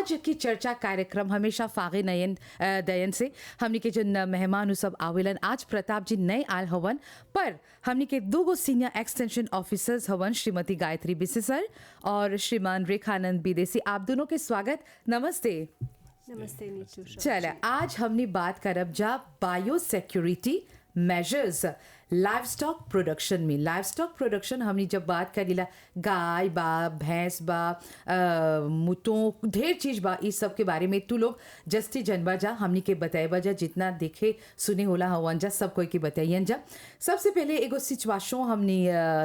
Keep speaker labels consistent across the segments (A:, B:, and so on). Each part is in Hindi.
A: आज की चर्चा कार्यक्रम हमेशा फागे नयन दयन से हमनी के जो मेहमान सब आवेलन। आज प्रताप जी नए आल हवन, पर हमनी के दो सीनियर एक्सटेंशन ऑफिसर्स हवन, श्रीमती गायत्री बिसे सर और श्रीमान रेखानंद विदेशी। आप दोनों के स्वागत, नमस्ते।
B: नमस्ते नीतू।
A: चले, आज हमने बात करब जा bio security measures livestock production में। लाइवस्टॉक प्रोडक्शन हमने जब बात करीला, गाय बा, भैंस बा, मुतों, ढेर चीज बा, इस सब के बारे में तू लोग जस्ती जनबा जा, हमनी के बताएबा जा, जितना देखे सुने होला हवन जा, सब कोई के बताइयन जा। सबसे पहले एगो सिचुएशन हमने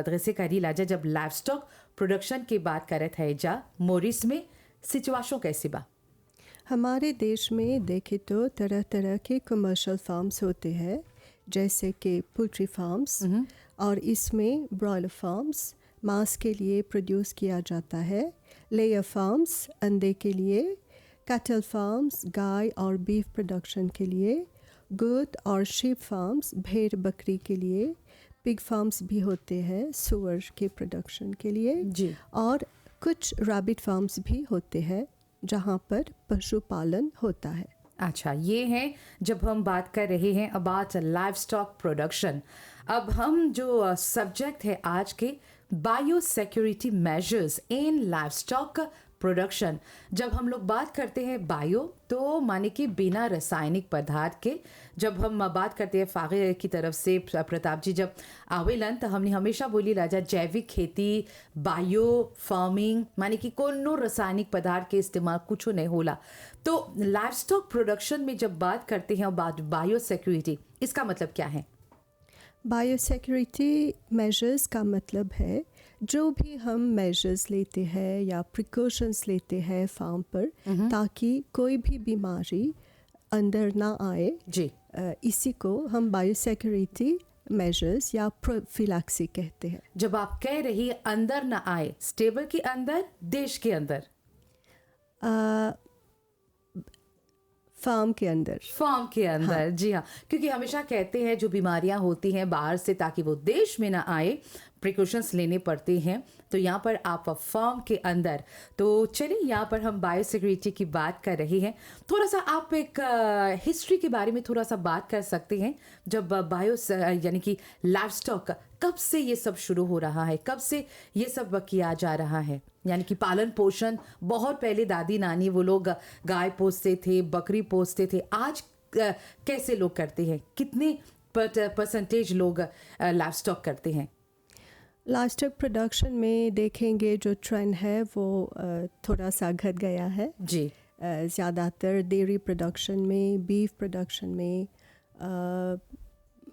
A: दृश्य करीला जा, जब लाइवस्टॉक प्रोडक्शन की बात करत है जा मोरिस में, सिचुएशन कैसे बा?
B: हमारे देश में देखे तो तरह तरह के कमर्शियल फार्म्स होते हैं, जैसे कि पोल्ट्री फार्म्स, और इसमें ब्रॉयलर फार्म्स मांस के लिए प्रोड्यूस किया जाता है, लेयर फार्म्स अंडे के लिए, कैटल फार्म्स गाय और बीफ प्रोडक्शन के लिए, गोट और शीप फार्म्स भेड़ बकरी के लिए, पिग फार्म्स भी होते हैं सुअर के प्रोडक्शन के लिए
A: जी।
B: और कुछ रैबिट फार्म्स भी होते हैं जहाँ पर पशुपालन होता है।
A: अच्छा, ये है जब हम बात कर रहे हैं अबाउट लाइवस्टॉक प्रोडक्शन। अब हम जो सब्जेक्ट है आज के, bio security measures in livestock production. जब हम लोग बात करते हैं बायो, तो माने कि बिना रासायनिक पदार्थ के। जब हम बात करते हैं फागे की तरफ से प्रताप जी जब आवेलन, तो हमने हमेशा बोली राजा जैविक खेती, बायो फार्मिंग, माने कि कोनो रासायनिक पदार्थ के इस्तेमाल कुछ नहीं होला। तो लाइवस्टॉक प्रोडक्शन में जब बात करते हैं बायो सिक्योरिटी, इसका मतलब क्या है?
B: बायो सिक्योरिटी मेजर्स का मतलब है जो भी हम मेजर्स लेते हैं या प्रिकॉशंस लेते हैं फार्म पर, ताकि कोई भी बीमारी अंदर ना आए
A: जी।
B: इसी को हम बायो सिक्योरिटी मेजर्स या प्रोफिलैक्सी कहते हैं।
A: जब आप कह रही अंदर ना आए, स्टेबल के अंदर, देश के अंदर,
B: फार्म के अंदर।
A: फार्म के अंदर, हाँ। जी हाँ, क्योंकि हमेशा कहते हैं जो बीमारियां होती हैं बाहर से, ताकि वो देश में ना आए, प्रिकॉशंस लेने पड़ते हैं। तो यहाँ पर आप फार्म के अंदर। तो चलिए, यहाँ पर हम बायो सिक्योरिटी की बात कर रहे हैं। थोड़ा सा आप एक हिस्ट्री के बारे में थोड़ा सा बात कर सकते हैं। जब बायो यानी कि लाइवस्टॉक, कब से ये सब शुरू हो रहा है, कब से ये सब किया जा रहा है? यानी कि पालन पोषण बहुत पहले दादी नानी वो लोग गाय पोसते थे, बकरी पोसते थे। आज कैसे लोग करते हैं? कितने परसेंटेज लोग लाइवस्टॉक करते हैं?
B: लाइवस्टॉक प्रोडक्शन में देखेंगे जो ट्रेंड है वो थोड़ा सा घट गया है
A: जी।
B: ज़्यादातर डेयरी प्रोडक्शन में, बीफ प्रोडक्शन में,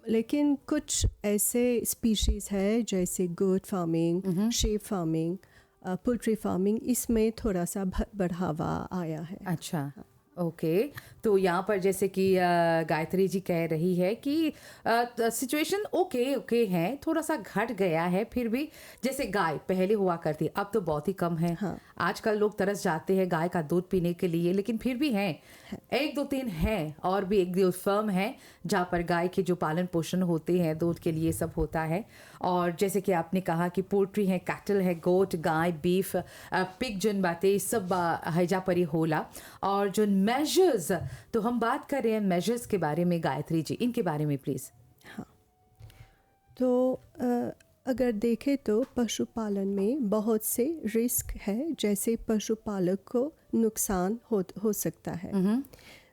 B: लेकिन कुछ ऐसे स्पीशीज़ है जैसे goat farming, sheep farming, poultry farming, इसमें थोड़ा सा बढ़ावा आया है।
A: अच्छा, ओके। तो यहाँ पर जैसे कि गायत्री जी कह रही है कि सिचुएशन ओके है, थोड़ा सा घट गया है, फिर भी जैसे गाय पहले हुआ करती, अब तो बहुत ही कम है।
B: हाँ।
A: आजकल लोग तरस जाते हैं गाय का दूध पीने के लिए, लेकिन फिर भी हैं, एक दो तीन हैं, और भी एक दो फर्म है जहाँ पर गाय के जो पालन पोषण होते हैं, दूध के लिए सब होता है। और जैसे कि आपने कहा कि पोल्ट्री है, कैटल है, गोट, गाय, बीफ, पिग, जन बातें सब हैजा परी होला। और जो मेजर्स, तो हम बात कर रहे हैं मेजर्स के बारे में, गायत्री जी इनके बारे में प्लीज़।
B: हाँ, तो अगर देखें तो पशुपालन में बहुत से रिस्क है, जैसे पशुपालक को नुकसान हो सकता है।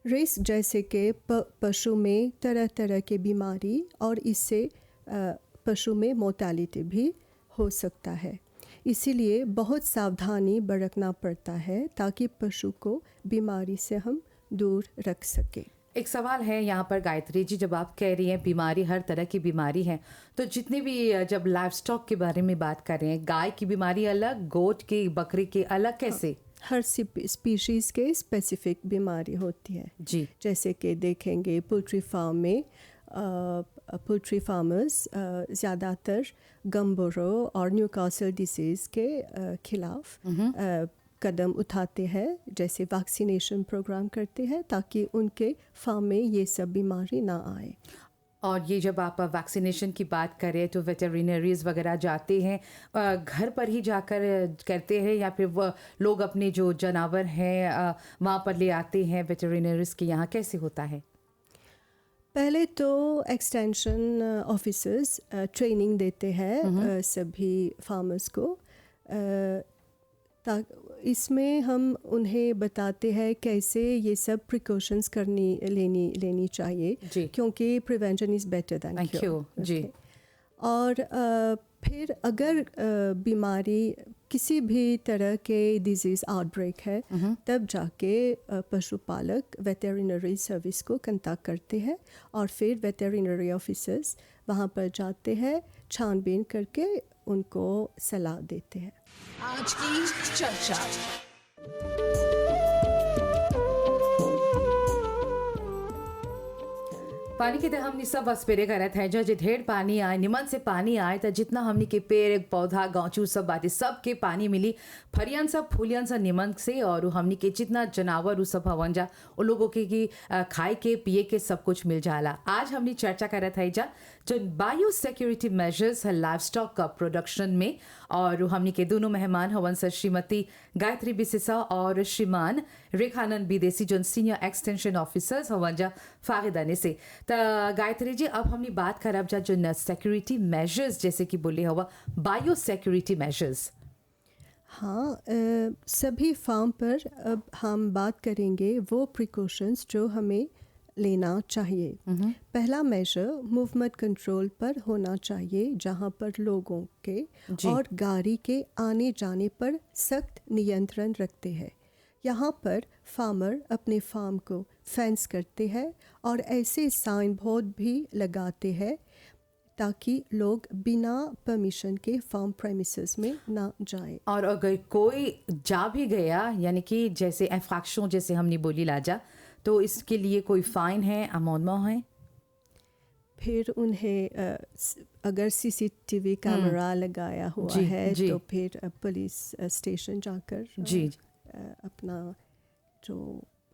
B: रिस्क जैसे कि पशु में तरह तरह के बीमारी, और इससे पशु में मोर्टेलिटी भी हो सकता है। इसीलिए बहुत सावधानी बरतना पड़ता है ताकि पशु को बीमारी से हम दूर रख सकें।
A: एक सवाल है यहाँ पर गायत्री जी, जब आप कह रही हैं बीमारी, हर तरह की बीमारी है, तो जितने भी जब लाइवस्टॉक के बारे में बात कर रहे हैं, गाय की बीमारी अलग, गोट की, बकरी की अलग, कैसे?
B: हाँ, हर स्पीशीज़ के स्पेसिफिक बीमारी होती है जी। जैसे कि देखेंगे पोल्ट्री फार्म में, पोल्ट्री फार्मर्स ज़्यादातर गम्बोरो और न्यूकासल डिसीज़ के खिलाफ कदम उठाते हैं, जैसे वैक्सीनेशन प्रोग्राम करते हैं, ताकि उनके फार्म में ये सब बीमारी ना आए।
A: और ये जब आप वैक्सीनेशन की बात करें तो वेटरिनरीज वगैरह जाते हैं, घर पर ही जाकर करते हैं या फिर वो लोग अपने जो जानवर हैं वहाँ पर ले आते हैं वेटरिनरीज के यहाँ, कैसे होता है?
B: पहले तो एक्सटेंशन ऑफिसर्स ट्रेनिंग देते हैं सभी फार्मर्स को। इसमें हम उन्हें बताते हैं कैसे ये सब प्रिकॉशंस लेनी चाहिए,
A: जी।
B: क्योंकि prevention is better than
A: Thank you, जी।
B: और फिर अगर बीमारी किसी भी तरह के डिजीज़ आउटब्रेक है तब जाके पशुपालक वेटरिनरी सर्विस को कंटेक्ट करते हैं और फिर वेटरिनरी ऑफिसर्स वहाँ पर जाते हैं, छानबीन करके उनको सलाह देते हैं।
C: आज की चर्चा।
A: पानी के तो हमनी सब स्प्रे करत है, जो ढेर पानी आए, निमन से पानी आए तो जितना हमनी के पेड़ पौधा गाँचू सब बाटे सबके पानी मिली, फरियन सब फूलियन सब निमन से, और हमनी के जितना जानवर उ सब हवन जा वो लोगों के की खाए के पिए के सब कुछ मिल जाला। आज हमनी चर्चा करत है जा जो बायो सिक्योरिटी मेजर्स है लाइव स्टॉक का प्रोडक्शन में, और हमनी के दोनों मेहमान हवन सर श्रीमती गायत्री बिसेसा और श्रीमान रेखानंद विदेशी जो सीनियर एक्सटेंशन ऑफिसर्स हवन जा फागिदाने से। तो गायत्री जी, अब हमने बात करब जा जो सिक्योरिटी मेजर्स जैसे कि बोले हुआ बायो सिक्योरिटी मेजर्स।
B: हाँ, सभी फार्म पर अब हम बात करेंगे वो प्रिकॉशंस जो हमें लेना चाहिए। पहला मेजर मूवमेंट कंट्रोल पर होना चाहिए, जहाँ पर लोगों के और गाड़ी के आने जाने पर सख्त नियंत्रण रखते हैं। यहाँ पर फार्मर अपने फार्म को फेंस करते हैं और ऐसे साइन बोर्ड भी लगाते हैं ताकि लोग बिना परमिशन के फार्म प्रेमिसेस में ना जाएं।
A: और अगर कोई जा भी गया, यानी कि जैसे इंफ्रैक्शन जैसे हमने बोली लाजा, तो इसके लिए कोई फाइन है, अमाउंट है?
B: फिर उन्हें अगर सीसीटीवी कैमरा लगाया हुआ है तो फिर पुलिस स्टेशन जाकर अपना जो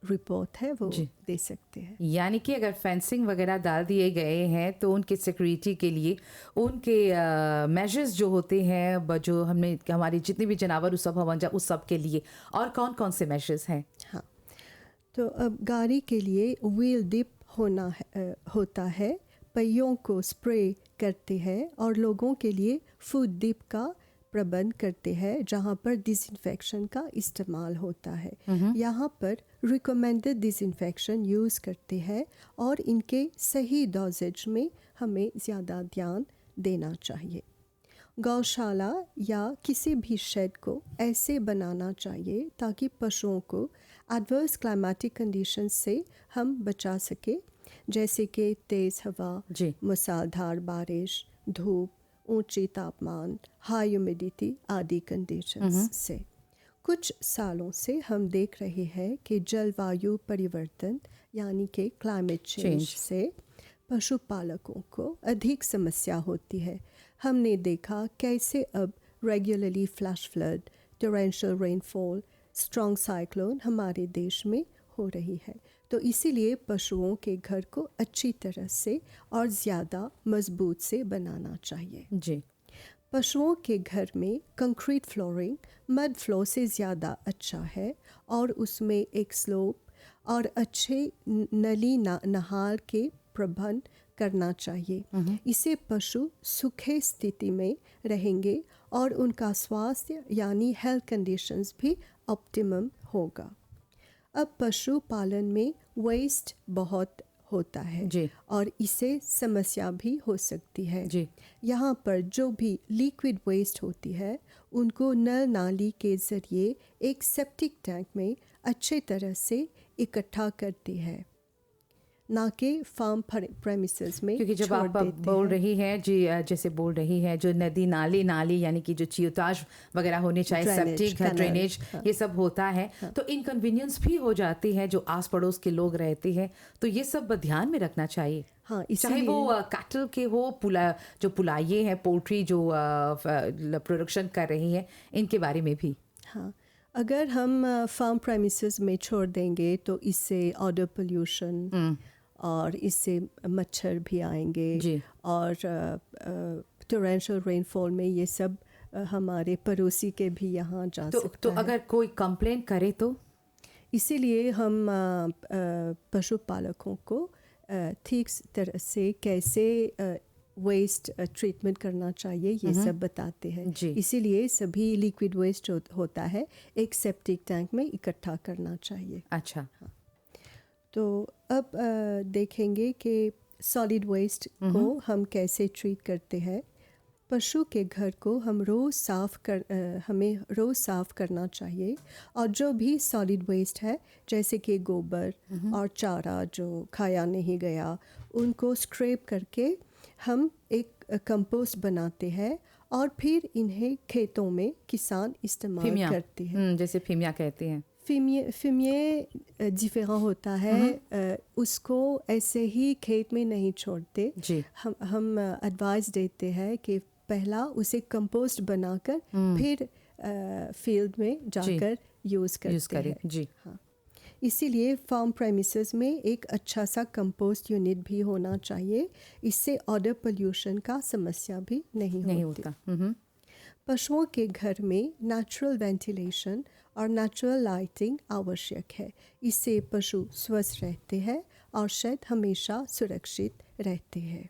B: रिपोर्ट है वो दे सकते हैं।
A: यानी कि अगर फेंसिंग वगैरह डाल दिए गए हैं तो उनके सिक्योरिटी के लिए उनके मेजर्स जो होते हैं, जो हमने हमारे जितने भी जानवर उस सब हवन जा उस सब के लिए, और कौन कौन से मेजर्स हैं?
B: हाँ, तो अब गाड़ी के लिए व्हील डिप होता है, पहियों को स्प्रे करते हैं, और लोगों के लिए फूड डिप का प्रबंध करते हैं जहाँ पर डिसइंफेक्शन का इस्तेमाल होता है। यहाँ पर रिकमेंडेड डिसइंफेक्शन यूज़ करते हैं और इनके सही डोजेज में हमें ज़्यादा ध्यान देना चाहिए। गौशाला या किसी भी शेड को ऐसे बनाना चाहिए ताकि पशुओं को एडवर्स क्लाइमेटिक कंडीशंस से हम बचा सके, जैसे कि तेज़ हवा, मूसलाधार बारिश, धूप, ऊंची तापमान, हाई ह्यूमिडिटी आदि कंडीशंस से। कुछ सालों से हम देख रहे हैं कि जलवायु परिवर्तन यानी कि क्लाइमेट चेंज से पशुपालकों को अधिक समस्या होती है। हमने देखा कैसे अब regularly flash flood, torrential rainfall, strong cyclone हमारे देश में हो रही है। तो इसीलिए पशुओं के घर को अच्छी तरह से और ज़्यादा मजबूत से बनाना चाहिए।
A: जी।
B: पशुओं के घर में कंक्रीट फ्लोरिंग मड फ्लो से ज़्यादा अच्छा है और उसमें एक स्लोप और अच्छे नली नहार के प्रबंध करना चाहिए। इससे पशु सूखे स्थिति में रहेंगे और उनका स्वास्थ्य यानी हेल्थ कंडीशंस भी ऑप्टिमम होगा। अब पशु पालन में वेस्ट बहुत होता है और इससे समस्या भी हो सकती है। यहाँ पर जो भी लिक्विड वेस्ट होती है उनको नल नाली के ज़रिए एक सेप्टिक टैंक में अच्छे तरह से इकट्ठा करती है, ना कि फार्म प्रेमिसेस में।
A: क्योंकि जब आप बोल रही हैं जी, जैसे बोल रही है जो नदी नाली यानी कि जो चियोताज वगैरह होने चाहिए, सेप्टिक ड्रेनेज, ये सब होता है, तो इनकन्वीनियंस भी हो जाती है जो आस पड़ोस के लोग रहते हैं, तो ये सब ध्यान में रखना चाहिए।
B: हाँ,
A: चाहे वो कैटल के हो, जो पुलाइये हैं, पोल्ट्री जो प्रोडक्शन कर रही हैं, इनके बारे में भी।
B: हाँ, अगर हम फार्म प्रेमिसेस में छोड़ देंगे तो इससे ऑडर पोल्यूशन और इससे मच्छर भी आएंगे
A: जी।
B: और टोरेंशियल रेनफॉल में ये सब हमारे पड़ोसी के भी यहाँ जा
A: तो
B: सकता है।
A: अगर कोई कंप्लेन करे तो
B: इसीलिए हम पशुपालकों को ठीक तरह से कैसे वेस्ट ट्रीटमेंट करना चाहिए ये सब बताते हैं।
A: जी।
B: इसीलिए सभी लिक्विड वेस्ट होता है एक सेप्टिक टैंक में इकट्ठा करना चाहिए।
A: अच्छा।
B: तो अब देखेंगे कि सॉलिड वेस्ट को हम कैसे ट्रीट करते हैं। पशु के घर को हमें रोज़ साफ़ करना चाहिए और जो भी सॉलिड वेस्ट है जैसे कि गोबर और चारा जो खाया नहीं गया उनको स्क्रैप करके हम एक कंपोस्ट बनाते हैं और फिर इन्हें खेतों में किसान इस्तेमाल
A: फिमिया
B: करते हैं।
A: जैसे फिमिया कहते हैं।
B: फिमिये डिफरेंट होता है, उसको ऐसे ही खेत में नहीं छोड़ते।
A: जी।
B: हम एडवाइस देते हैं कि पहला उसे कंपोस्ट बनाकर फिर फील्ड में जाकर यूज़ करते हैं।
A: जी।
B: हाँ, इसीलिए फार्म प्रेमिसेस में एक अच्छा सा कंपोस्ट यूनिट भी होना चाहिए। इससे ऑडर पोल्यूशन का समस्या भी नहीं होती। पशुओं के घर में नेचुरल वेंटिलेशन और नेचुरल लाइटिंग आवश्यक है। इससे पशु स्वस्थ रहते हैं और शायद हमेशा सुरक्षित रहते हैं।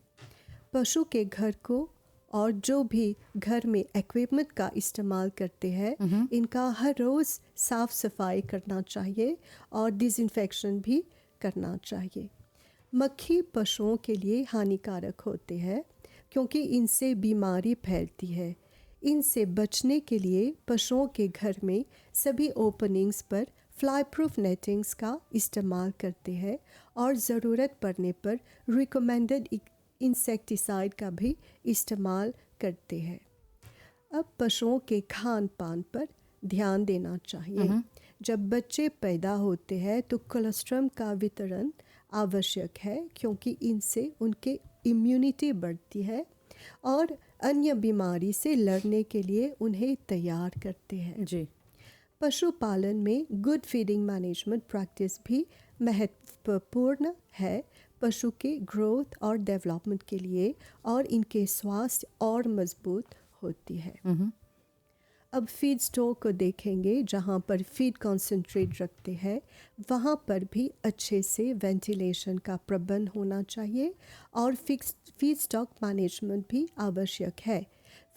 B: पशु के घर को और जो भी घर में इक्विपमेंट का इस्तेमाल करते हैं इनका हर रोज़ साफ़ सफाई करना चाहिए और डिसइंफेक्शन भी करना चाहिए। मक्खी पशुओं के लिए हानिकारक होते हैं क्योंकि इनसे बीमारी फैलती है। इनसे बचने के लिए पशुओं के घर में सभी ओपनिंग्स पर फ्लाई प्रूफ नेटिंग्स का इस्तेमाल करते हैं और ज़रूरत पड़ने पर रिकमेंडेड इंसेक्टिसाइड का भी इस्तेमाल करते हैं। अब पशुओं के खान पान पर ध्यान देना चाहिए। जब बच्चे पैदा होते हैं तो कोलोस्ट्रम का वितरण आवश्यक है क्योंकि इनसे उनके इम्यूनिटी बढ़ती है और अन्य बीमारी से लड़ने के लिए उन्हें तैयार करते हैं।
A: जी।
B: पशुपालन में गुड फीडिंग मैनेजमेंट प्रैक्टिस भी महत्वपूर्ण है पशु के ग्रोथ और डेवलपमेंट के लिए और इनके स्वास्थ्य और मजबूत होती है। अब फीड स्टोर को देखेंगे। जहाँ पर फीड कॉन्सेंट्रेट रखते हैं वहाँ पर भी अच्छे से वेंटिलेशन का प्रबंध होना चाहिए और फीड स्टॉक मैनेजमेंट भी आवश्यक है।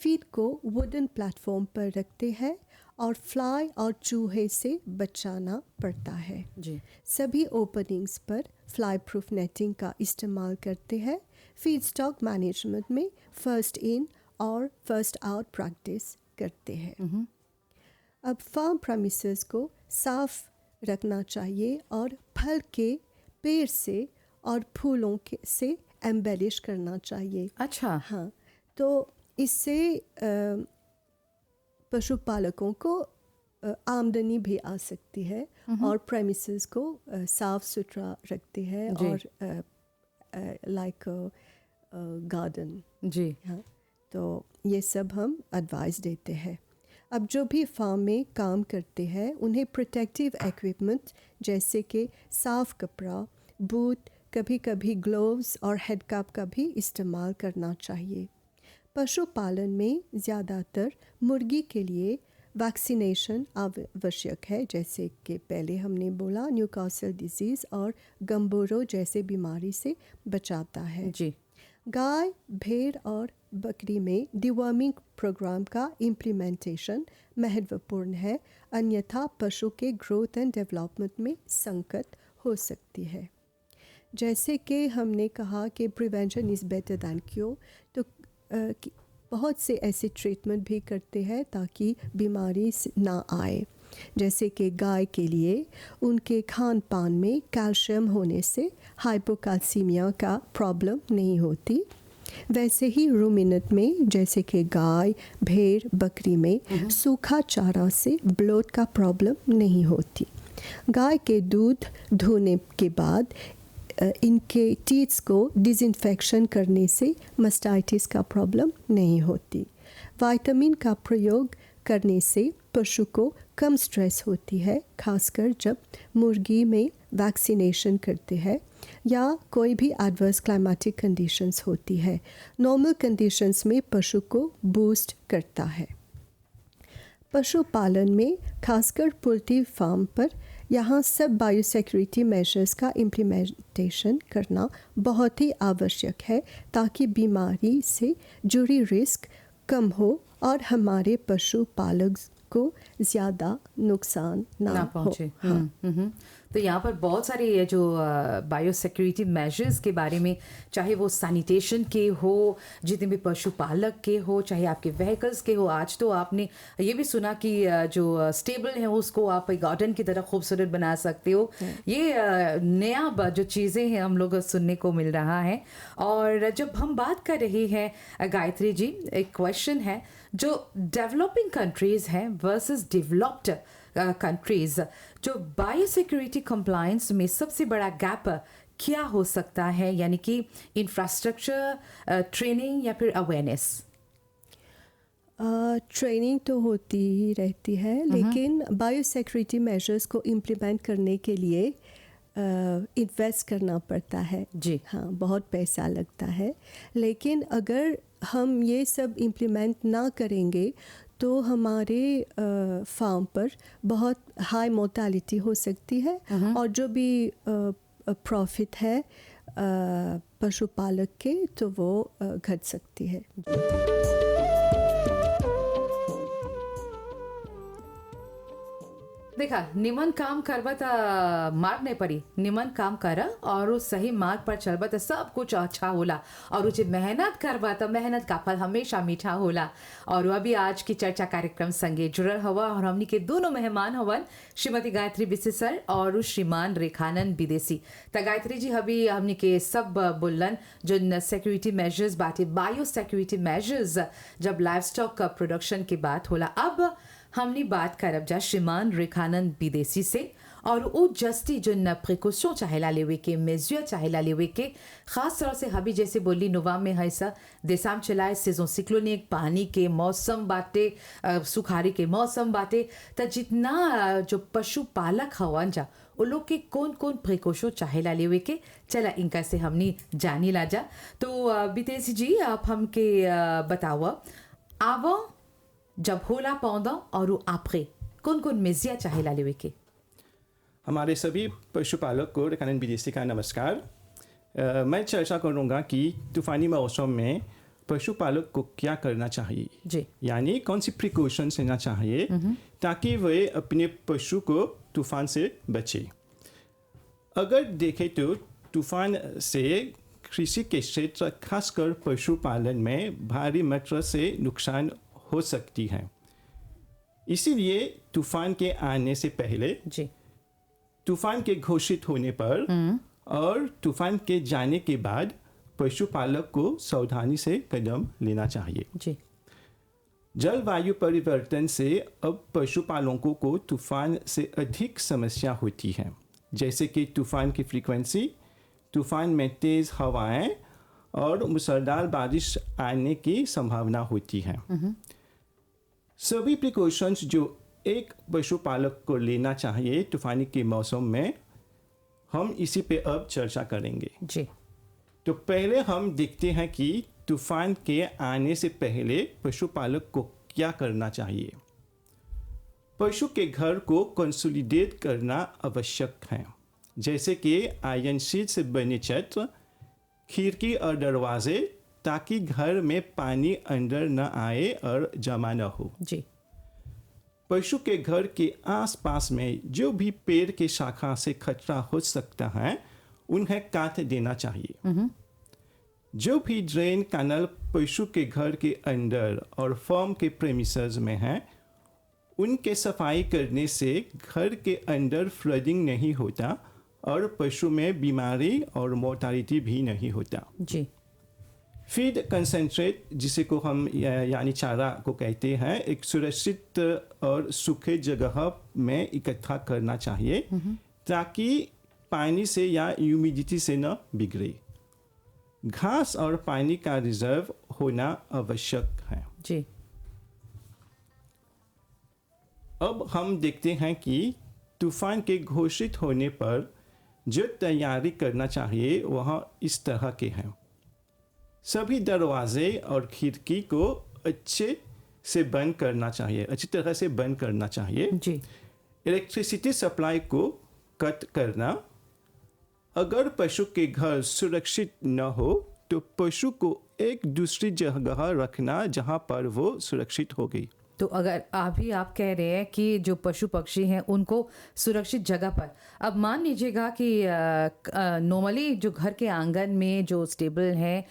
B: फीड को वुडन प्लेटफॉर्म पर रखते हैं और फ्लाई और चूहे से बचाना पड़ता है।
A: जी।
B: सभी ओपनिंग्स पर फ्लाई प्रूफ नेटिंग का इस्तेमाल करते हैं। फीड स्टॉक मैनेजमेंट में फर्स्ट इन और फर्स्ट आउट प्रैक्टिस करते हैं। अब फार्म प्रेमिसेस को साफ रखना चाहिए और फल के पेड़ से और फूलों से एम्बेलिश करना चाहिए।
A: अच्छा।
B: हाँ, तो इससे पशुपालकों को आमदनी भी आ सकती है और प्रेमिसेस को साफ सुथरा रखते हैं और लाइक गार्डन।
A: जी।
B: हाँ, तो ये सब हम एडवाइस देते हैं। अब जो भी फार्म में काम करते हैं उन्हें प्रोटेक्टिव इक्विपमेंट जैसे कि साफ कपड़ा, बूट, कभी कभी ग्लोव्स और हेडकैप का भी इस्तेमाल करना चाहिए। पशुपालन में ज़्यादातर मुर्गी के लिए वैक्सीनेशन आवश्यक है, जैसे कि पहले हमने बोला न्यूकासल डिजीज़ और गम्बोरो जैसे बीमारी से बचाता है।
A: जी।
B: गाय, भेड़ और बकरी में डिवर्मिंग प्रोग्राम का इम्प्लीमेंटेशन महत्वपूर्ण है, अन्यथा पशु के ग्रोथ एंड डेवलपमेंट में संकट हो सकती है। जैसे कि हमने कहा कि prevention is better than cure, तो बहुत से ऐसे ट्रीटमेंट भी करते हैं ताकि बीमारी ना आए। जैसे कि गाय के लिए उनके खान पान में कैल्शियम होने से हाइपोकैल्सीमिया का प्रॉब्लम नहीं होती। वैसे ही रूमिनेंट में जैसे कि गाय, भेड़, बकरी में सूखा चारा से ब्लोट का प्रॉब्लम नहीं होती। गाय के दूध धोने के बाद इनके टीथ्स को डिसइंफेक्शन करने से मास्टाइटिस का प्रॉब्लम नहीं होती। विटामिन का प्रयोग करने से पशु को कम स्ट्रेस होती है, खासकर जब मुर्गी में वैक्सीनेशन करते हैं। या कोई भी एडवर्स क्लाइमेटिक कंडीशंस होती है। नॉर्मल कंडीशंस में पशु को बूस्ट करता है। पशुपालन में खासकर पोल्ट्री फार्म पर यहाँ सब बायोसिक्योरिटी मेजर्स का इम्प्लीमेंटेशन करना बहुत ही आवश्यक है ताकि बीमारी से जुड़ी रिस्क कम हो और हमारे पशुपालक को ज़्यादा नुकसान ना
A: पहुंचे।
B: हो। हाँ।
A: तो यहाँ पर बहुत सारे ये जो बायोसिक्योरिटी मेजर्स के बारे में, चाहे वो सैनिटेशन के हो, जितने भी पशुपालक के हो, चाहे आपके व्हीकल्स के हो। आज तो आपने ये भी सुना कि जो स्टेबल है उसको आप एक गार्डन की तरह खूबसूरत बना सकते हो। ये नया जो चीज़ें हैं हम लोग सुनने को मिल रहा है। और जब हम बात कर रहे हैं गायत्री जी, एक क्वेश्चन है, जो डेवलपिंग कंट्रीज़ हैं वर्सेस डेवलप्ड कंट्रीज़, जो बायोसिक्योरिटी कंप्लायंस में सबसे बड़ा गैप क्या हो सकता है? यानी कि इंफ्रास्ट्रक्चर, ट्रेनिंग या फिर अवेयरनेस?
B: ट्रेनिंग तो होती ही रहती है, लेकिन बायोसिक्योरिटी मेजर्स को इम्प्लीमेंट करने के लिए इन्वेस्ट करना पड़ता है
A: जी।
B: हाँ, बहुत पैसा लगता है। लेकिन अगर हम ये सब इम्प्लीमेंट ना करेंगे तो हमारे फार्म पर बहुत हाई मोर्टालिटी हो सकती है और जो भी प्रॉफिट है पशुपालक के, तो वो घट सकती है।
A: देखा, निमन काम करबा त मार नहीं पड़ी, निमन काम कर और उस सही मार्ग पर चलबा त सब कुछ अच्छा होला। और जो मेहनत करबा त मेहनत का फल हमेशा मीठा होला। और अभी आज की चर्चा कार्यक्रम संगे जुड़ल हवा और हमनी के दोनों मेहमान हवन श्रीमती गायत्री बिसे सर और श्रीमान रेखानंद विदेशी। त गायत्री जी अभी हमनी के सब बोलन जो सिक्योरिटी मेजर्स बाटे, बायो सिक्योरिटी मेजर्स जब लाइव स्टॉक प्रोडक्शन की बात होला। अब हमने बात करब जा श्रीमान रेखानंद विदेशी से और वो जस्ती जो न प्रिकॉशन चाहेला लेवे के, मेजर चाहेला लेवे के, खास तरह से हबी जैसे बोली नोवा में है सा देसाम चलाए सीजन सिक्लोनिक, पानी के मौसम बाटे, सुखारी के मौसम बाटे। त जितना जो पशुपालक हवन जा वो लोग के कौन कौन प्रिकॉशन चाहेला लेवे के, चला इनका से हमने जानी ला जा। तो विदेशी जी आप हमके बतावा, आवा जब होला पौधा और आपके कौन कौन मेजिया चाहेला लेवे के?
D: हमारे सभी पशुपालक को रेखानंद विदेशी का नमस्कार। मैं चर्चा करूँगा कि तूफ़ानी मौसम में पशुपालक को क्या करना चाहिए
A: जी,
D: यानी कौन सी प्रिकॉशंस लेना चाहिए ताकि वह अपने पशु को तूफ़ान से बचे। अगर देखें तो तूफ़ान से कृषि के क्षेत्र खासकर पशुपालन में भारी मात्रा से नुकसान हो सकती है। इसीलिए तूफान के आने से पहले,
A: जी,
D: तूफान के घोषित होने पर और तूफान के जाने के बाद पशुपालक को सावधानी से कदम लेना चाहिए।
A: जी।
D: जलवायु परिवर्तन से अब पशुपालकों को तूफान से अधिक समस्या होती है, जैसे कि तूफान की फ्रीक्वेंसी, तूफान में तेज़ हवाएं और मूसलाधार बारिश आने की संभावना होती है। सभी प्रिकॉशंस जो एक पशुपालक को लेना चाहिए तूफानी के मौसम में, हम इसी पे अब चर्चा करेंगे।
A: जी।
D: तो पहले हम देखते हैं कि तूफान के आने से पहले पशुपालक को क्या करना चाहिए। पशु के घर को कंसोलिडेट करना आवश्यक है, जैसे कि आयरन शीट से बने छत, खिड़की और दरवाजे, ताकि घर में पानी अंदर न आए और जमा न हो।
A: जी।
D: पशु के घर के आसपास में जो भी पेड़ के शाखा से खतरा हो सकता है उन्हें काट देना चाहिए। जो भी ड्रेन कैनल पशु के घर के अंदर और फार्म के प्रेमिसेस में है, उनके सफाई करने से घर के अंदर फ्लडिंग नहीं होता और पशु में बीमारी और मोर्टालिटी भी नहीं होता।
A: जी।
D: फीड कंसंट्रेट, जिसे को हम यानी चारा को कहते हैं, एक सुरक्षित और सूखे जगह में इकट्ठा करना चाहिए ताकि पानी से या ह्यूमिडिटी से न बिगड़े। घास और पानी का रिजर्व होना आवश्यक है।
A: जी।
D: अब हम देखते हैं कि तूफान के घोषित होने पर जो तैयारी करना चाहिए वह इस तरह के हैं। सभी दरवाजे और खिड़की को अच्छे से बंद करना चाहिए, अच्छी तरह से बंद करना चाहिए।
A: जी।
D: इलेक्ट्रिसिटी सप्लाई को कट करना। अगर पशु के घर सुरक्षित न हो तो पशु को एक दूसरी जगह रखना जहां पर वो सुरक्षित होगी।
A: तो अगर अभी आप कह रहे हैं कि जो पशु पक्षी हैं उनको सुरक्षित जगह पर, अब मान लीजिएगा कि नॉर्मली जो घर के आंगन में जो स्टेबल हैं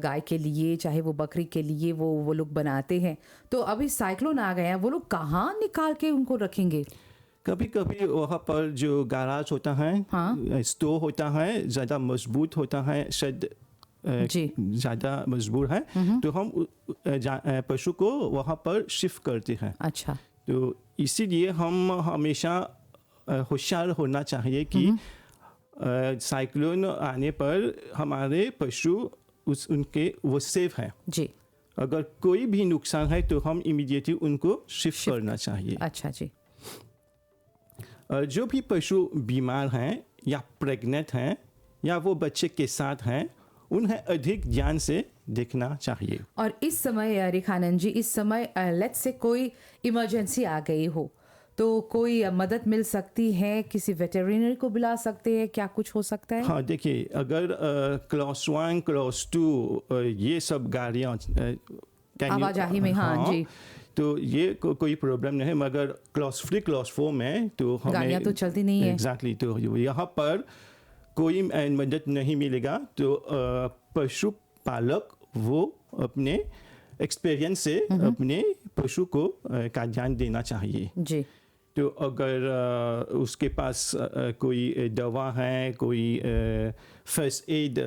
A: गाय के लिए चाहे वो बकरी के लिए वो लोग बनाते हैं, तो अभी साइक्लोन आ गया, वो लोग कहाँ निकाल के उनको रखेंगे?
D: कभी कभी वहाँ पर जो गैराज होता है,
A: हाँ।
D: स्टोर होता है, ज़्यादा मजबूत होता है, शेड
A: जी।
D: ज़्यादा मजबूत है, तो हम पशु को वहाँ पर शिफ्ट करते हैं।
A: अच्छा।
D: तो इसीलिए हम हमेशा होशियार होना चाहिए कि साइक्लोन आने पर हमारे पशु उनके वो सेफ हैं।
A: जी।
D: अगर कोई भी नुकसान है तो हम इमीडिएटली उनको शिफ्ट करना चाहिए।
A: अच्छा जी।
D: जो भी पशु बीमार हैं या प्रेग्नेंट हैं या वो बच्चे के साथ हैं, उन्हें अधिक ध्यान से देखना चाहिए।
A: और इस समय रेखानंद जी, इस समय लेट्स से कोई इमरजेंसी आ गई हो तो कोई मदद मिल सकती है, किसी वेटरिनरी को बुला सकते हैं, क्या कुछ हो सकता है?
D: हाँ, देखिए, अगर क्लास 1 क्लास 2 ये सब गाड़ियाँ
A: आवाजाही में, हाँ जी,
D: तो ये कोई प्रॉब्लम नहीं है, मगर क्लास 3 क्लास 4 में तो हमें
A: गाड़ियाँ तो चलती नहीं है।
D: एग्जैक्टली, तो यहाँ पर कोई मदद नहीं मिलेगा। तो पशु पालक वो अपने एक्सपीरियंस से अपने पशु को का ध्यान देना चाहिए।
A: जी।
D: तो अगर उसके पास कोई दवा है, कोई फर्स्ट एड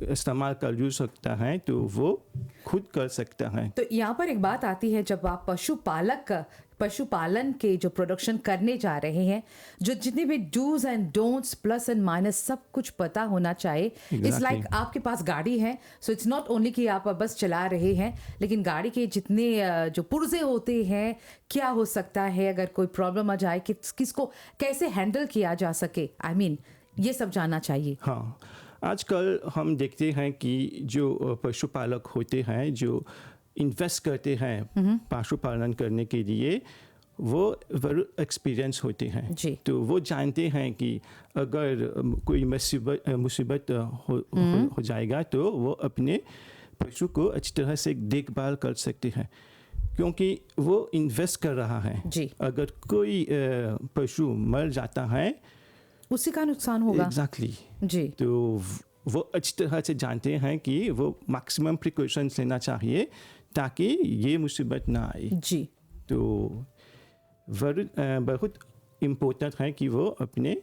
D: इस्तेमाल कर सकता है, तो वो खुद कर सकता है।
A: तो यहाँ पर एक बात आती है, जब आप पशुपालन के जो प्रोडक्शन करने जा रहे हैं, जो जितने भी dos and don'ts, plus and minus, सब कुछ पता होना चाहिए। इट्स लाइक आपके पास गाड़ी है, सो इट्स नॉट ओनली कि आप बस चला रहे हैं, लेकिन गाड़ी के जितने जो पुर्जे होते हैं, क्या हो सकता है अगर कोई प्रॉब्लम आ जाए, किसको कैसे हैंडल किया जा सके, I mean, ये सब जानना चाहिए।
D: हाँ, आजकल हम देखते हैं कि जो पशुपालक होते हैं, जो इन्वेस्ट करते हैं पशुपालन करने के लिए, वो वेरी एक्सपीरियंस होते हैं।
A: जी।
D: तो वो जानते हैं कि अगर कोई मुसीबत हो जाएगा तो वो अपने पशु को अच्छी तरह से देखभाल कर सकते हैं, क्योंकि वो इन्वेस्ट कर रहा है।
A: जी।
D: अगर कोई पशु मर जाता है,
A: उसी का नुकसान होगा।
D: एग्जैक्टली।
A: जी।
D: तो वो अच्छी तरह से जानते हैं कि वो मैक्सिमम प्रिकॉशंस लेना चाहिए ताकि ये मुसीबत ना आए।
A: जी।
D: तो बहुत इम्पोर्टेंट है कि वो अपने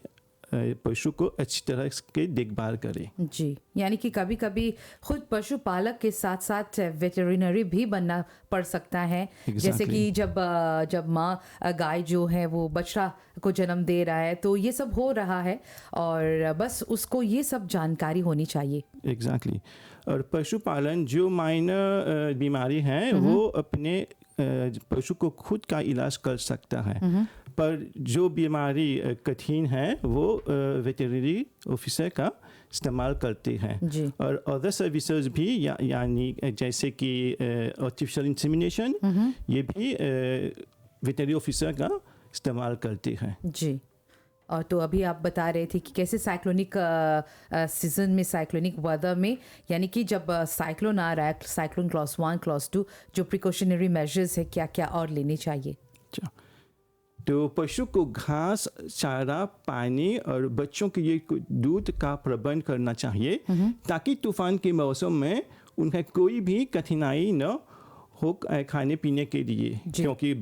D: पशु को अच्छी तरह के देखभाल करें।
A: जी, यानी कि कभी कभी खुद पशुपालक के साथ साथ वेटरिनरी भी बनना पड़ सकता है। जैसे कि जब माँ गाय जो है वो बछड़ा को जन्म दे रहा है, तो ये सब हो रहा है और बस उसको ये सब जानकारी होनी चाहिए।
D: एग्जैक्टली। और पशुपालन जो माइनर बीमारी है वो अपने पशु को खुद का इलाज कर सकता है, पर जो बीमारी कठिन है वो वेटरनरी ऑफिसर का इस्तेमाल करते हैं।
A: जी।
D: और अदर सर्विसेज भी यानी जैसे कि आर्टिफिशियल इंसेमिनेशन, ये भी वेटरनरी ऑफिसर का इस्तेमाल करते हैं।
A: जी। और तो अभी आप बता रहे थे कि कैसे साइक्लोनिक सीजन में, साइक्लोनिक वेदर में, यानी कि जब साइक्लोन आ रहा है, साइक्लोन क्लास 1 क्लास 2, जो प्रिकॉशनरी मेजर्स है क्या क्या और लेने चाहिए?
D: तो पशु को घास, चारा, पानी और बच्चों के लिए दूध का प्रबंध करना चाहिए ताकि तूफान के मौसम में उन्हें कोई भी कठिनाई न हो खाने पीने के लिए, क्योंकि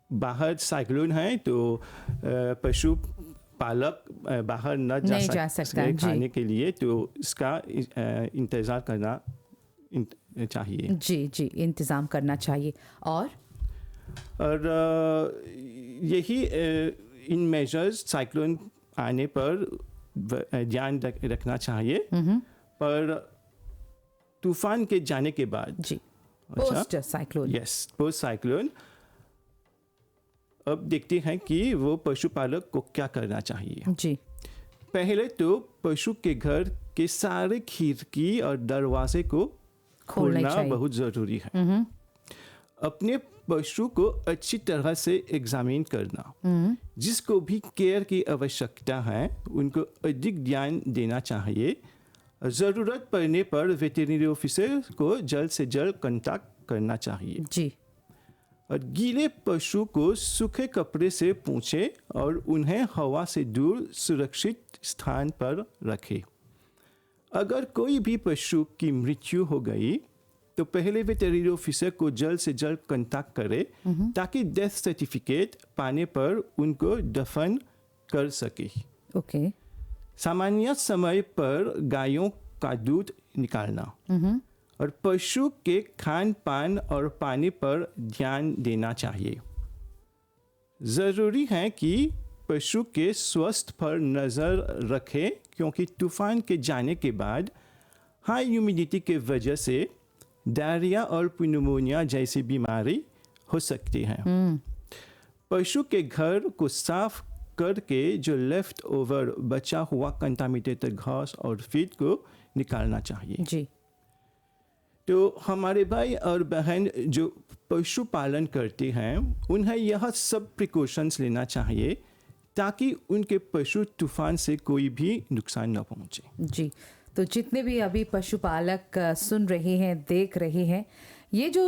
D: बाहर साइक्लोन है तो पशु पालक बाहर न जा सकते खाने के लिए, तो इसका इंतज़ार करना चाहिए।
A: जी जी, इंतज़ाम करना चाहिए। और
D: यही इन मेजर्स साइक्लोन आने पर ध्यान रखना चाहिए। पर तूफान के जाने के बाद,
A: जी, post cyclone,
D: yes, post cyclone, अब देखते हैं कि वो पशुपालक को क्या करना चाहिए।
A: जी।
D: पहले तो पशु के घर के सारे खिड़की और दरवाजे को
A: खोलना
D: खोलना
A: चाहिए।
D: बहुत ज़रूरी है। अपने पशु को अच्छी तरह से एग्जामिन करना, जिसको भी केयर की आवश्यकता है उनको अधिक ध्यान देना चाहिए। ज़रूरत पड़ने पर वेटरनरी ऑफिसर को जल्द से जल्द कांटेक्ट करना चाहिए।
A: जी
D: और गीले पशु को सूखे कपड़े से पोंछे और उन्हें हवा से दूर सुरक्षित स्थान पर रखें। अगर कोई भी पशु की मृत्यु हो गई तो पहले वेटरनरी ऑफिसर को जल्द से जल्द कांटेक्ट करें ताकि डेथ सर्टिफिकेट पाने पर उनको दफन कर सके।
A: ओके
D: सामान्य समय पर गायों का दूध निकालना और पशु के खान पान और पानी पर ध्यान देना चाहिए। ज़रूरी है कि पशु के स्वास्थ्य पर नज़र रखें क्योंकि तूफान के जाने के बाद हाई ह्यूमिडिटी के वजह से डायरिया और प्नूमोनिया जैसी बीमारी हो सकती है। पशु के घर को साफ करके जो लेफ्ट ओवर बचा हुआ कंटामिनेटेड घास और फीड को निकालना चाहिए।
A: जी
D: तो हमारे भाई और बहन जो पशुपालन करते हैं उन्हें यह सब प्रिकॉशंस लेना चाहिए ताकि उनके पशु तूफान से कोई भी नुकसान न पहुंचे।
A: जी तो जितने भी अभी पशुपालक सुन रहे हैं देख रहे हैं, ये जो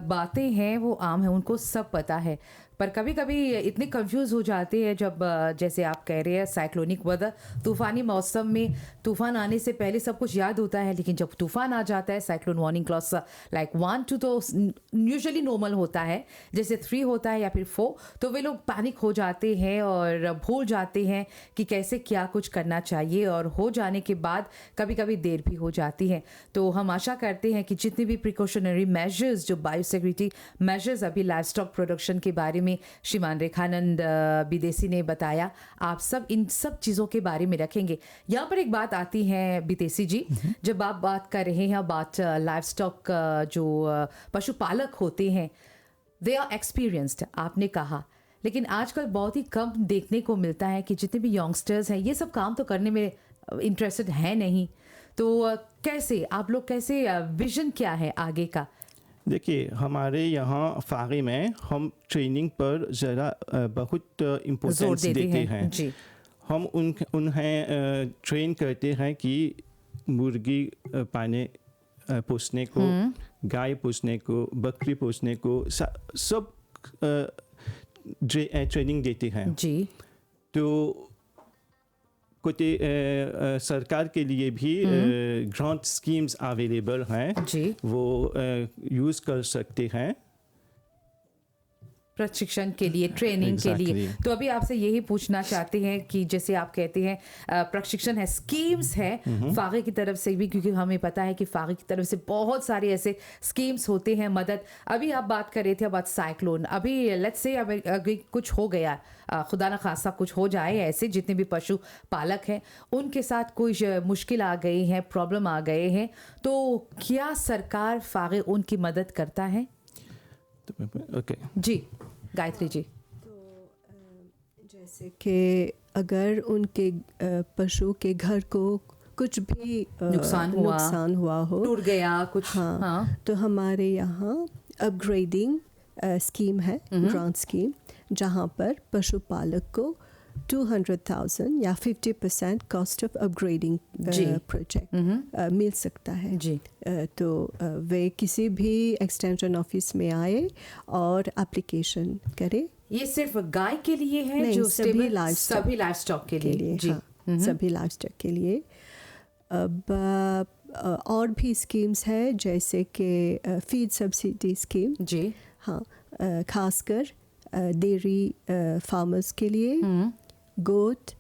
A: बातें हैं वो आम है, उनको सब पता है, पर कभी कभी इतने कंफ्यूज हो जाते हैं जब जैसे आप कह रहे हैं साइक्लोनिक वेदर, तूफ़ानी मौसम में तूफ़ान आने से पहले सब कुछ याद होता है, लेकिन जब तूफ़ान आ जाता है साइक्लोन वार्निंग क्लॉज लाइक 1 2 तो यूजुअली नॉर्मल होता है, जैसे 3 होता है या फिर 4 तो वे लोग पैनिक हो जाते हैं और भूल जाते हैं कि कैसे क्या कुछ करना चाहिए, और हो जाने के बाद कभी कभी देर भी हो जाती है। तो हम आशा करते हैं कि जितने भी प्रिकॉशनरी मेजर्स जो बायोसिक्योरिटी मेजर्स अभी लाइव स्टॉक प्रोडक्शन के बारे में श्रीमान रेखानंद विदेशी ने बताया, आप सब इन सब चीज़ों के बारे में रखेंगे। यहाँ पर एक बात आती है विदेशी जी, जब आप बात कर रहे हैं अबाउट लाइव स्टॉक जो पशुपालक होते हैं दे आर एक्सपीरियंस्ड, आपने कहा, लेकिन आजकल बहुत ही कम देखने को मिलता है कि जितने भी यंगस्टर्स हैं ये सब काम तो करने में इंटरेस्टेड है नहीं। तो कैसे आप लोग, कैसे विजन क्या है आगे का?
D: देखिए हमारे यहाँ फागे में हम ट्रेनिंग पर ज़रा बहुत
A: जोर
D: इम्पोर्टेंस देते हैं।
A: जी
D: हम उन्हें ट्रेन करते हैं कि मुर्गी पाने पोसने को, गाय पोसने को, बकरी पोसने को, सब ट्रेनिंग देते हैं।
A: जी
D: तो कोटे सरकार के लिए भी ग्रांट स्कीम्स अवेलेबल हैं,
A: जी
D: वो यूज़ कर सकते हैं
A: प्रशिक्षण के लिए, ट्रेनिंग के लिए।
D: Exactly.
A: तो अभी आपसे यही पूछना चाहते हैं कि जैसे आप कहते हैं प्रशिक्षण है, स्कीम्स है फागे की तरफ से भी, क्योंकि हमें पता है कि फागे की तरफ से बहुत सारे ऐसे स्कीम्स होते हैं मदद। अभी आप बात कर रहे थे about साइक्लोन, अभी लेट्स से अगर कुछ हो गया, खुदा न खासा कुछ हो जाए, ऐसे जितने भी पशु पालक हैं उनके साथ कोई मुश्किल आ गई है, प्रॉब्लम आ गए हैं, तो क्या सरकार फागे उनकी मदद करता है?
D: ओके
A: जी गायत्री जी।
B: जैसे कि अगर उनके पशु के घर को कुछ भी
A: नुकसान
B: हुआ हो,
A: टूट गया कुछ,
B: हाँ, तो हमारे यहाँ अपग्रेडिंग स्कीम है, ग्रांट स्कीम, जहाँ पर पशुपालक को 200,000 या 50% कॉस्ट ऑफ अपग्रेडिंग प्रोजेक्ट मिल सकता है।
A: जी
B: तो वे किसी भी एक्सटेंशन ऑफिस में आए और एप्लीकेशन करे।
A: ये सिर्फ गाय के लिए है?
B: नहीं,
A: जो
B: सभी
A: लाइव स्टॉक के लिए जी,
B: हाँ, सभी लाइव स्टॉक के लिए। अब और भी स्कीम्स है जैसे कि फीड सब्सिडी स्कीम,
A: जी
B: हाँ, खासकर डेयरी फार्मर्स के लिए, गोट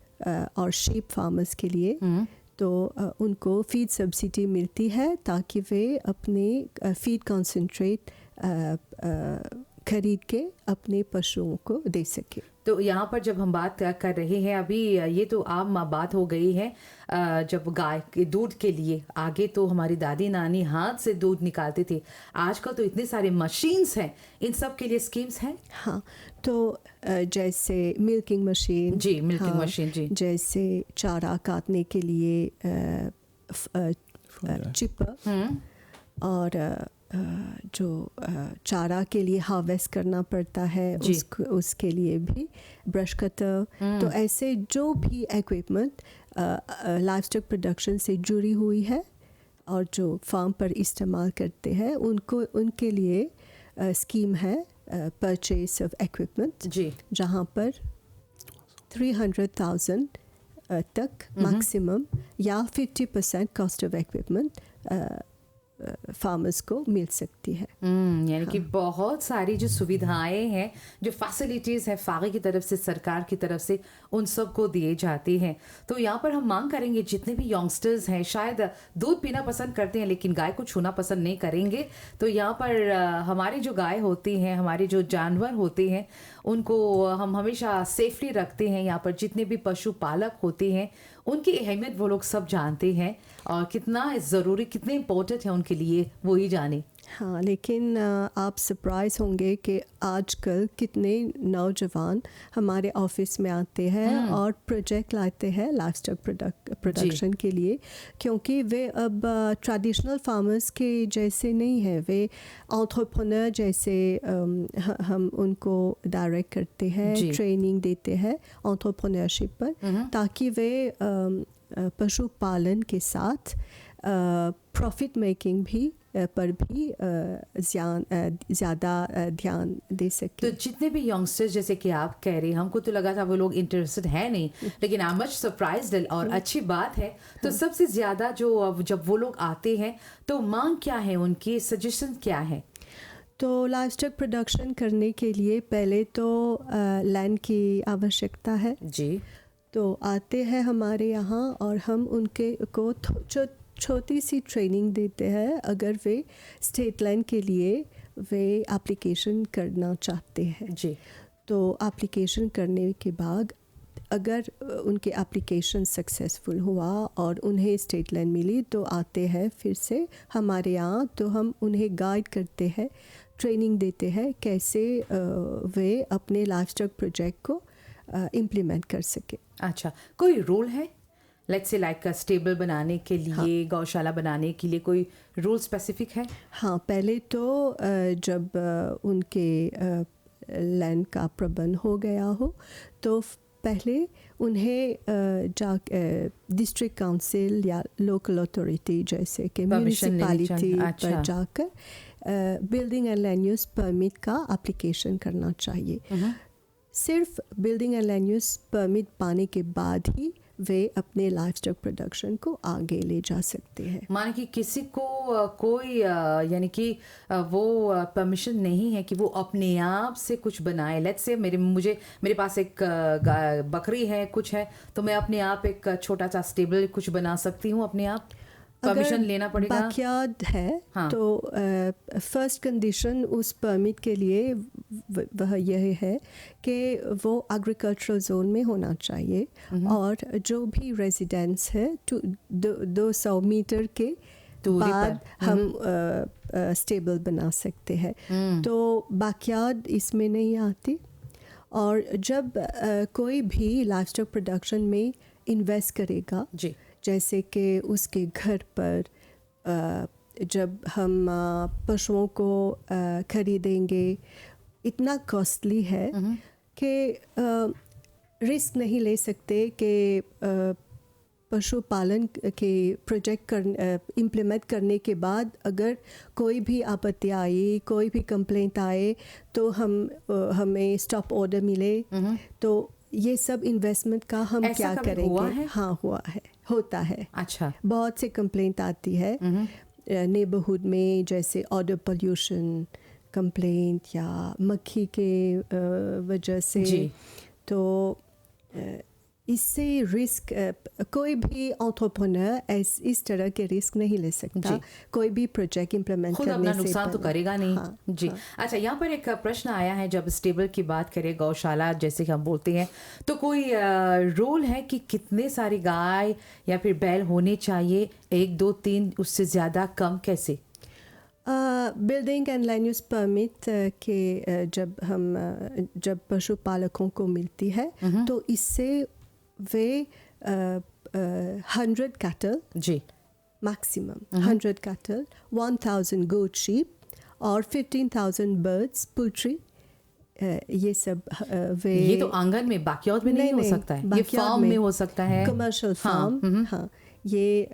B: और शीप फार्मर्स के लिए। तो उनको फीड सब्सिडी मिलती है ताकि वे अपने फीड कंसंट्रेट खरीद के अपने पशुओं को दे सके।
A: तो यहाँ पर जब हम बात कर रहे हैं अभी, ये तो आम बात हो गई है जब गाय के दूध के लिए, आगे तो हमारी दादी नानी हाथ से दूध निकालते थे, आजकल तो इतने सारे मशीन्स हैं, इन सब के लिए स्कीम्स हैं।
B: हाँ, तो जैसे मिल्किंग मशीन,
A: जी, मिल्किंग
B: हाँ,
A: मशीन, जी।
B: जैसे चारा काटने के लिए चिपर, और जो चारा के लिए हार्वेस्ट करना पड़ता है
A: जी।
B: उसके लिए भी ब्रश कटर। तो ऐसे जो भी इक्विपमेंट लाइफ स्टॉक प्रोडक्शन से जुड़ी हुई है और जो फार्म पर इस्तेमाल करते हैं उनके लिए स्कीम है परचेज ऑफ इक्विपमेंट,
A: जी।
B: जहाँ पर 300,000 तक मैक्सिमम या 50% कॉस्ट ऑफ इक्विपमेंट फार्मर्स को मिल सकती है।
A: यानी कि बहुत सारी जो सुविधाएं हैं, जो फैसिलिटीज़ है फागे की तरफ से, सरकार की तरफ से, उन सब को दिए जाते हैं। तो यहाँ पर हम मांग करेंगे जितने भी यंगस्टर्स हैं, शायद दूध पीना पसंद करते हैं लेकिन गाय को छूना पसंद नहीं करेंगे, तो यहाँ पर हमारी जो गाय होती हैं, हमारे जो जानवर होते हैं, उनको हम हमेशा सेफली रखते हैं। यहाँ पर जितने भी पशुपालक होते हैं उनकी अहमियत वो लोग सब जानते हैं, और कितना ज़रूरी, कितने इम्पोर्टेंट है उनके लिए वो ही जाने।
B: हाँ, लेकिन आप सरप्राइज होंगे कि आजकल कितने नौजवान हमारे ऑफिस में आते हैं और प्रोजेक्ट लाते हैं लाइफ स्टॉक प्रोडक्शन के लिए, क्योंकि वे अब ट्रेडिशनल फार्मर्स के जैसे नहीं है, वे एंटरप्रेन्योर जैसे हम उनको डायरेक्ट करते हैं, ट्रेनिंग देते हैं एंटरप्रेन्योरशिप पर, ताकि वे पशुपालन के साथ प्रॉफिट मेकिंग भी पर भी ज़्यादा ध्यान दे सके।
A: तो जितने भी यंगस्टर्स, जैसे कि आप कह रहे हैं, हमको तो लगा था वो लोग इंटरेस्टेड है नहीं, लेकिन आई मच सरप्राइज्ड, और अच्छी बात है। तो सबसे ज़्यादा जो जब वो लोग आते हैं तो मांग क्या है उनकी, सजेशन क्या है?
B: तो लाइफ स्टॉक प्रोडक्शन करने के लिए पहले तो लैंड की आवश्यकता है।
A: जी।
B: तो आते हैं हमारे यहाँ और हम उनके को छोटी सी ट्रेनिंग देते हैं, अगर वे स्टेट लैंड के लिए वे एप्लीकेशन करना चाहते हैं।
A: जी।
B: तो एप्लीकेशन करने के बाद अगर उनके एप्लीकेशन सक्सेसफुल हुआ और उन्हें स्टेट लैंड मिली, तो आते हैं फिर से हमारे यहाँ, तो हम उन्हें गाइड करते हैं, ट्रेनिंग देते हैं कैसे वे अपने लाइफ स्टॉक प्रोजेक्ट को इम्प्लीमेंट कर सके।
A: अच्छा, कोई रूल है, लेट्स से लाइक स्टेबल बनाने के लिए, हाँ, गौशाला बनाने के लिए कोई रूल स्पेसिफिक है?
B: हाँ, पहले तो जब उनके लैंड का प्रबंध हो गया हो, तो पहले उन्हें डिस्ट्रिक्ट काउंसिल या लोकल अथॉरिटी जैसे कि म्यूनिसिपैलिटी पर जाकर building and land use permit का एप्लीकेशन करना चाहिए। सिर्फ building and land use permit पाने के बाद ही वे अपने लाइफ स्टॉक प्रोडक्शन को आगे ले जा सकते हैं।
A: माने कि किसी को कोई यानी कि वो परमिशन नहीं है कि वो अपने आप से कुछ बनाए। लेट्स से मेरे पास एक बकरी है, कुछ है, तो मैं अपने आप एक छोटा सा स्टेबल कुछ बना सकती हूँ अपने आप? परमिशन लेना पड़ेगा?
B: बैकयार्ड है, हाँ, तो फर्स्ट कंडीशन उस परमिट के लिए वह यह है कि वो एग्रीकल्चरल जोन में होना चाहिए, और जो भी रेजिडेंस है 200 मीटर के बाद हम स्टेबल बना सकते हैं। तो बैकयार्ड इसमें नहीं आती। और जब कोई भी लाइफ स्टॉक प्रोडक्शन में इन्वेस्ट करेगा, जी, जैसे कि उसके घर पर जब हम पशुओं को खरीदेंगे, इतना कॉस्टली है कि रिस्क नहीं ले सकते कि पशुपालन के प्रोजेक्ट इम्प्लीमेंट करने के बाद अगर कोई भी आपत्ति आई, कोई भी कंप्लेंट आए, तो हमें स्टॉप ऑर्डर मिले, तो ये सब इन्वेस्टमेंट का हम क्या करेंगे?
A: हुआ है?
B: हाँ, हुआ है, होता है।
A: अच्छा। बहुत
B: से कंप्लेंट आती है नेबरहुड में, जैसे ऑडर पोल्यूशन कंप्लेंट या मक्खी के वजह से। जी। तो इससे रिस्क कोई भी एंटरप्रेन्योर इस तरह के रिस्क नहीं ले सकता।
A: जी।
B: कोई भी प्रोजेक्ट इम्प्लीमेंट
A: खुद
B: करने
A: अपना
B: से
A: नुकसान तो
B: पहले।
A: करेगा नहीं।
B: हाँ,
A: जी
B: हाँ।
A: अच्छा, यहाँ पर एक प्रश्न आया है, जब स्टेबल की बात करें, गौशाला जैसे कि हम बोलते हैं, तो कोई रूल है कि कितने सारी गाय या फिर बैल होने चाहिए? 1 2 3 उससे ज़्यादा कम कैसे?
B: Building and land use permit के जब पशुपालकों को मिलती है तो इससे वे 100 कैटल
A: जी
B: मैक्सिमम 100 कैटल, 1000 गोट शीप और 15,000 बर्ड्स पोल्ट्री, ये सब वे
A: ये तो आंगन में, बैकयार्ड में नहीं हो सकता है, ये
B: backyard
A: फार्म में हो सकता है।
B: Commercial farm. हाँ, ये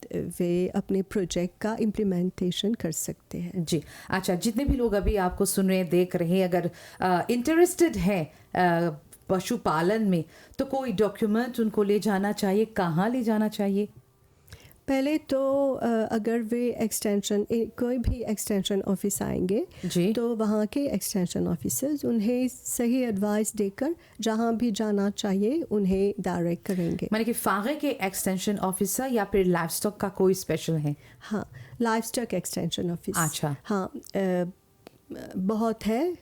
B: वे अपने प्रोजेक्ट का इम्प्लीमेंटेशन कर सकते हैं।
A: जी अच्छा, जितने भी लोग अभी आपको सुन रहे हैं, देख रहे हैं, अगर इंटरेस्टेड हैं पशुपालन में, तो कोई डॉक्यूमेंट उनको ले जाना चाहिए? कहाँ ले जाना चाहिए?
B: पहले तो अगर वे कोई भी एक्सटेंशन ऑफिस आएंगे
A: जी।
B: तो वहाँ के एक्सटेंशन ऑफिसर्स उन्हें सही एडवाइस देकर जहाँ भी जाना चाहिए उन्हें डायरेक्ट करेंगे।
A: माने कि फागे के एक्सटेंशन ऑफिसर या फिर लाइफ स्टॉक का कोई स्पेशल है?
B: हाँ, लाइफ स्टॉक एक्सटेंशन ऑफिस।
A: अच्छा।
B: हाँ, बहुत है।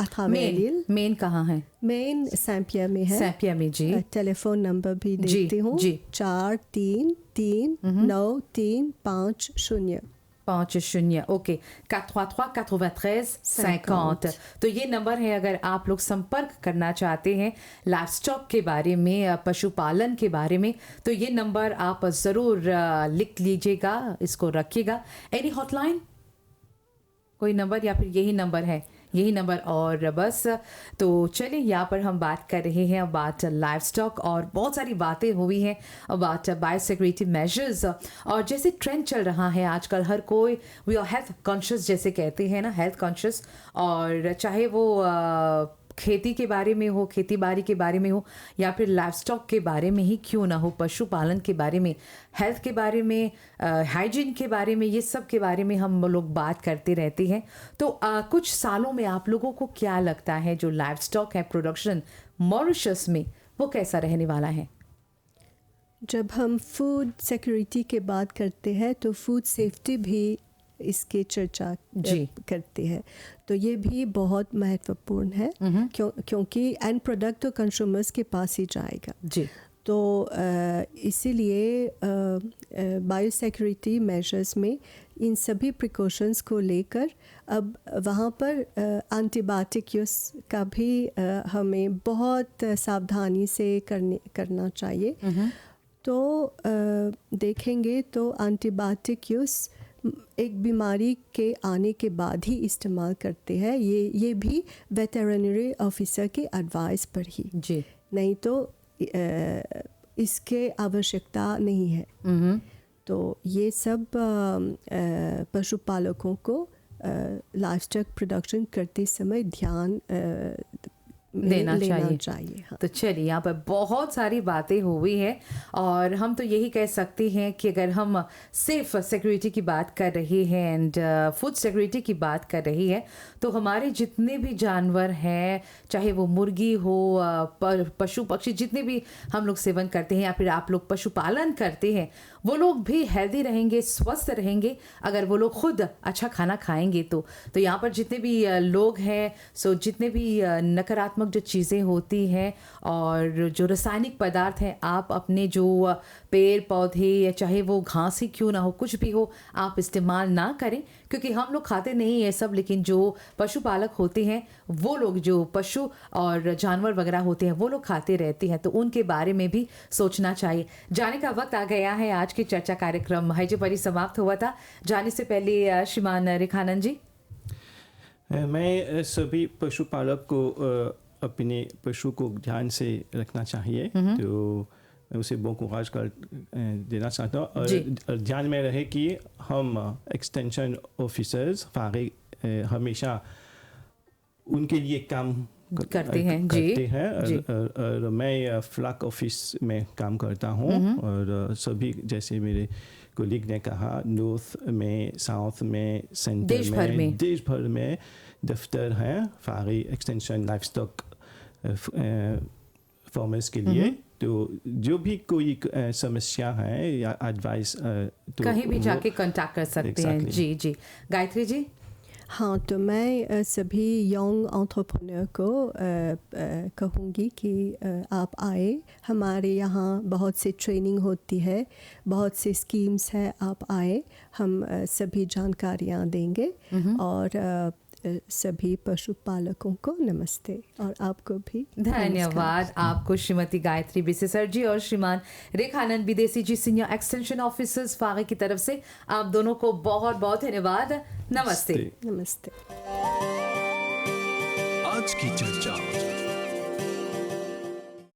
B: अथावेलिल
A: मेन कहाँ है?
B: मेन सैम्पियर में है।
A: सैपिया में। जी
B: टेलीफोन नंबर भी
A: जी,
B: देती हूँ,
A: जी।
B: 433-935-0।
A: 50 ओके, 433-93-50। तो ये नंबर है, अगर आप लोग संपर्क करना चाहते हैं लाइफ स्टॉक के बारे में, पशुपालन के बारे में, तो ये नंबर आप ज़रूर लिख लीजिएगा, इसको रखिएगा। एनी हॉटलाइन, कोई नंबर, या फिर यही नंबर है? यही नंबर और बस। तो चलिए, यहाँ पर हम बात कर रहे हैं अबाउट लाइफ स्टॉक, और बहुत सारी बातें हुई हैं अबाउट बायोसिक्योरिटी मेजर्स। और जैसे ट्रेंड चल रहा है आजकल, हर कोई वी आर हेल्थ कॉन्शियस, जैसे कहते हैं ना, हेल्थ कॉन्शियस। और चाहे वो खेती के बारे में हो, खेती बाड़ी के बारे में हो, या फिर लाइफ स्टॉक के बारे में ही क्यों ना हो, पशुपालन के बारे में, हेल्थ के बारे में, हाइजीन के बारे में, ये सब के बारे में हम लोग बात करते रहते हैं। तो कुछ सालों में आप लोगों को क्या लगता है, जो लाइफ स्टॉक है प्रोडक्शन मॉरिशस में, वो कैसा रहने वाला है?
B: जब हम फूड सिक्योरिटी की बात करते हैं तो फूड सेफ्टी भी इसके चर्चा
A: जी।
B: करते हैं, तो ये भी बहुत महत्वपूर्ण है। क्योंकि एंड प्रोडक्ट तो कंज्यूमर्स के पास ही जाएगा।
A: जी।
B: तो इसीलिए बायोसिक्योरिटी मेजर्स में इन सभी प्रिकॉशंस को लेकर अब वहाँ पर एंटीबायोटिक यूज़ का भी हमें बहुत सावधानी से करना चाहिए। तो देखेंगे तो एंटीबायोटिक यूज़ एक बीमारी के आने के बाद ही इस्तेमाल करते हैं, ये भी वेटरनरी ऑफिसर के एडवाइस पर ही।
A: जी।
B: नहीं तो इसके आवश्यकता नहीं है। तो ये सब पशुपालकों को लाइफ स्टॉक प्रोडक्शन करते समय ध्यान
A: लेना चाहिए।
B: हाँ।
A: तो चलिए, यहाँ पर बहुत सारी बातें हुई हैं, और हम तो यही कह सकते हैं कि अगर हम सेफ सिक्योरिटी की बात कर रहे हैं एंड फूड सिक्योरिटी की बात कर रही है, तो हमारे जितने भी जानवर हैं, चाहे वो मुर्गी हो, पशु पक्षी, जितने भी हम लोग सेवन करते हैं या फिर आप लोग पशुपालन करते हैं, वो लोग भी हेल्दी रहेंगे, स्वस्थ रहेंगे, अगर वो लोग खुद अच्छा खाना खाएंगे। तो यहाँ पर जितने भी लोग हैं, सो जितने भी नकारात्मक जो चीज़ें होती हैं और जो रासायनिक पदार्थ हैं, आप अपने जो पेड़ पौधे, या चाहे वो घास ही क्यों ना हो, कुछ भी हो, आप इस्तेमाल ना करें, क्योंकि हम लोग खाते नहीं ये सब, लेकिन जो पशुपालक होते हैं, वो लोग जो पशु और जानवर वगैरह होते हैं, वो लोग खाते रहते हैं, तो उनके बारे में भी सोचना चाहिए। जाने का वक्त आ गया है, आज की चर्चा कार्यक्रम हैजे पर ही समाप्त हुआ था। जाने से पहले श्रीमान रेखानंद जी,
D: मैं सभी पशुपालक को अपने पशु को ध्यान से रखना चाहिए, तो मैं उसे बहुत कुराज कर देना चाहता हूँ। और ध्यान में रहे कि हम एक्सटेंशन ऑफिसर्स फागे हमेशा उनके लिए काम
A: करते हैं।
D: और मैं फ्लैग ऑफिस में काम करता हूँ, और सभी जैसे मेरे कोलीग ने कहा, नॉर्थ में, साउथ में, सेंटर में, देश भर में दफ्तर हैं फागी एक्सटेंशन लाइफ स्टॉक फार्मर्स के लिए। तो जो भी कोई समस्या है या एडवाइस तो
A: कहीं भी
D: वो-
A: जाके कांटेक्ट कर सकते हैं।
D: Exactly.
A: जी जी, गायत्री जी।
B: हाँ, तो मैं सभी यंग एंटरप्रेन्योर को कहूँगी कि आप आए, हमारे यहाँ बहुत से ट्रेनिंग होती है, बहुत से स्कीम्स है, आप आए, हम सभी जानकारियाँ देंगे। और सभी पशुपालकों को नमस्ते, और आपको भी
A: धन्यवाद आपको श्रीमती गायत्री बिसेसर जी और श्रीमान रेखानंद विदेशी जी, सीनियर एक्सटेंशन ऑफिसर्स फागे की तरफ से आप दोनों को बहुत बहुत धन्यवाद। नमस्ते।
B: नमस्ते।
C: आज की चर्चा।